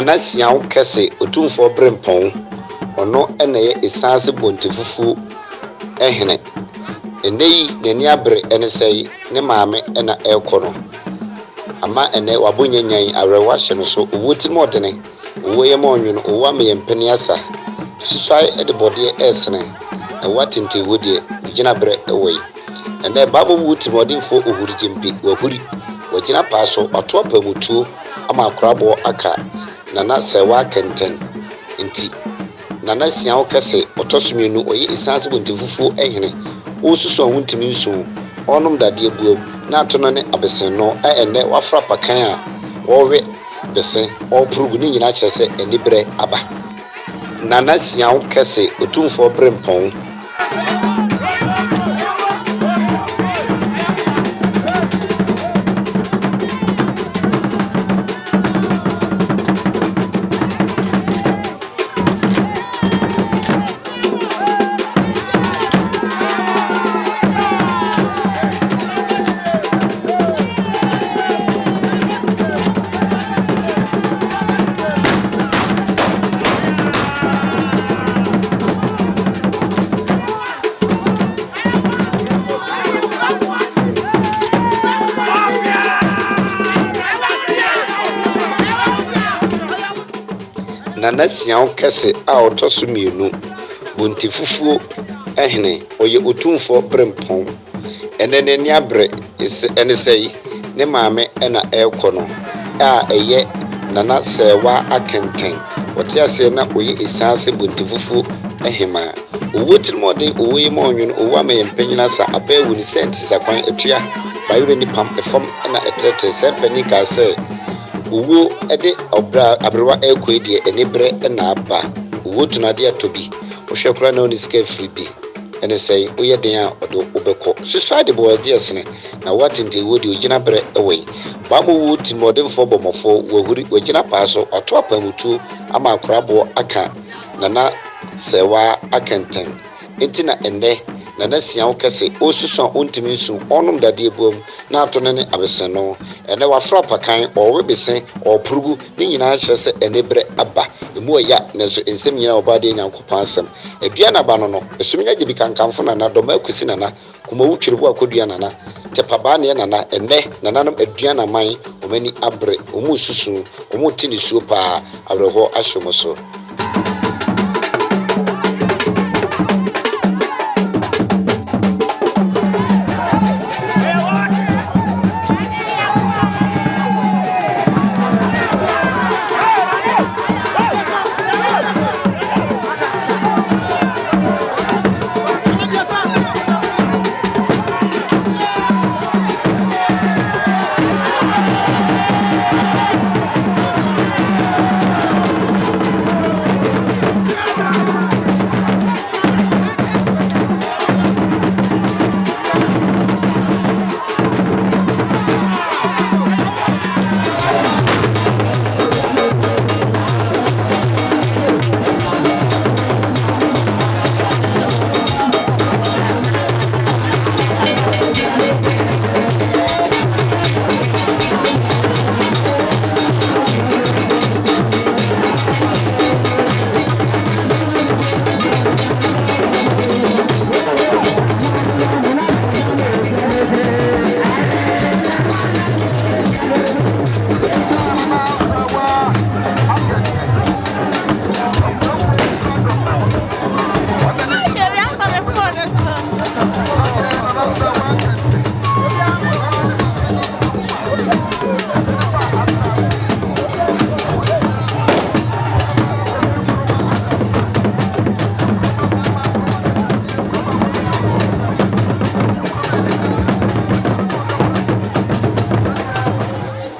Nana Siaw Kese Otumfuo Obrepon'S ono ene ye Esaase Bontefufuohene eneyi nani abre ene sei ne maame ena ekono ama ene wabonyanyan arewa hye no so owoti modene owoye monwuno owa me yempeni asa susai ede bode esene na watinte wodie gina bre ewei ene babo wuti modinfo ohuri jempi wahuri wagina paaso ato apamutuo ama akorabo aka nana sewa kenten nti Nana Siaw Kese otosumienu oye Esaase Bontefufuohene osusu ahontimi nso onom dade buom na atono ne abesen no ene wafra pakan a wowe bese opurugu ni nyina kyerese enibre aba Nana Siaw Kese Otumfuo Obrepon'S Nana Siaw Kese a otosumienu Bontefufuohene oye Otumfuo Obrepon'S ene nani abre ene sei ne maame ena ekono a eye nana sewa akenten wotiase na oye Esaase Bontefufuohema owotirmode owoye monwuno owa me yempanyina sa abawu ni senti sakwan etua bayure ni pam efom ena etrete sepani ka se uwo ede abrewa ekoedie enibre na aba uwo tunade atobi ohwekura na oni sika fridi ene sei oye den a odo obekọ susade bo de esene na watinte wodi ogina bre ewei ba mo wo timodemfo bomofo wahuri ogina paaso ato apamutu ama akorabo aka nana sewa akenten entina enne Nana Siaw Kese osusu ontimi nsu onom dade buom na atono ne abesen no ene wafra pakan owe besen opurugu ni nyina kyerese enibre aba emu ya neso ensem nyina obade nyankopon asem edua na ba no esumnya gibi kankanfo na doma akusi na kuma wutwirebo akodua na tepaba ne na enne nananom edua na man omani abre omu susu omu tini suo pa abreho ahyomoso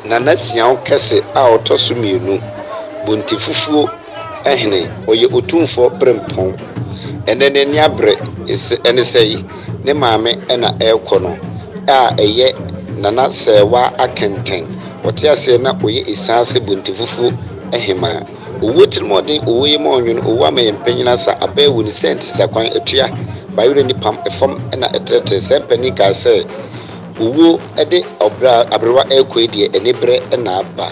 Nana Siaw Kese a otosumienu Bontefufuohene oye Otumfuo Obrepon'S ene nani abre ene sei ne maame ena ekono a eye nana sewa akenten wotiase na oye Esaase Bontefufuohema owotirmode owoye monwuno owa me yempanyina sa abawu ni senti sakwan etua bayure ni pam efom ena etrete sepani ka se uwo ede abrewa ekoedie enibre na aba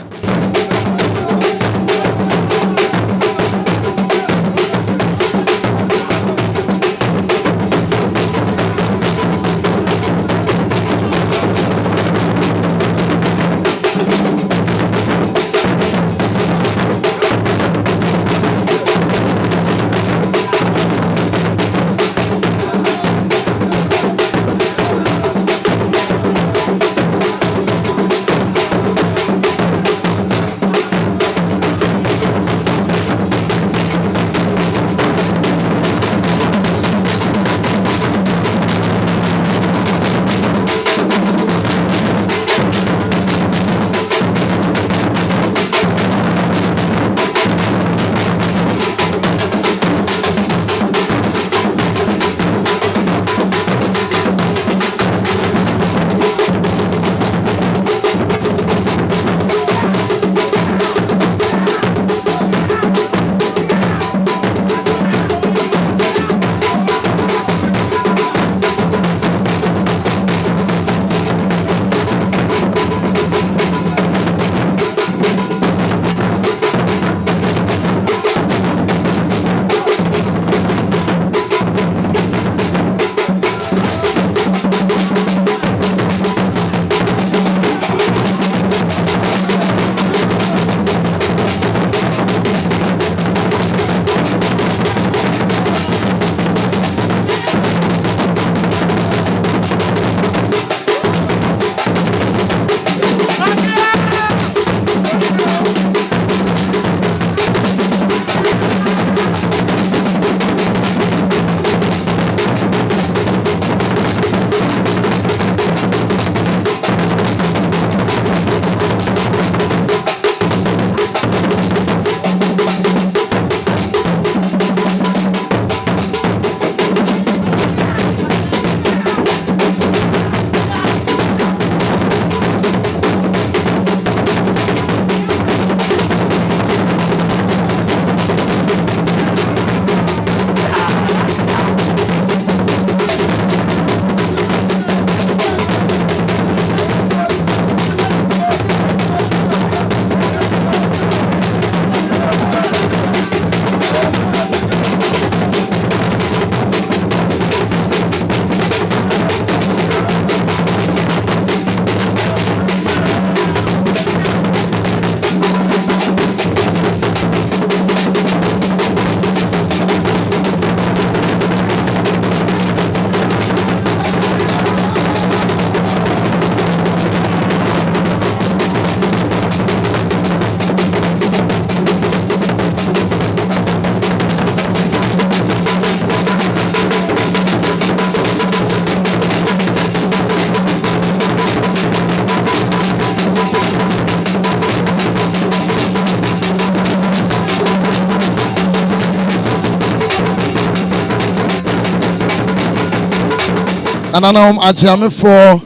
ananom achiame for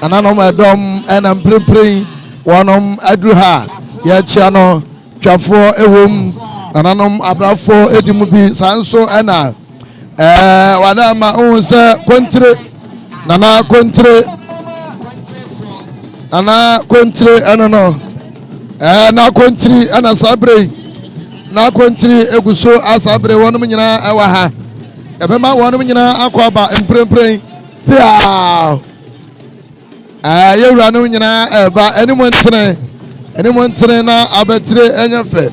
ananom edom enam prepring wonom adruha ya chiano twafo ewom ananom abrafo edimu bi sanso ena wadama unse kontre nana kontre enono na kontri ana sabre na kontri eguso asabre wonum nyina ewa ha ebema wonum nyina akwaba emprempren pia yewura no nyina eba enimu ntene na abetre enyefe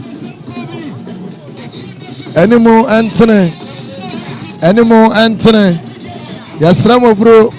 enimu ntene yasramo bro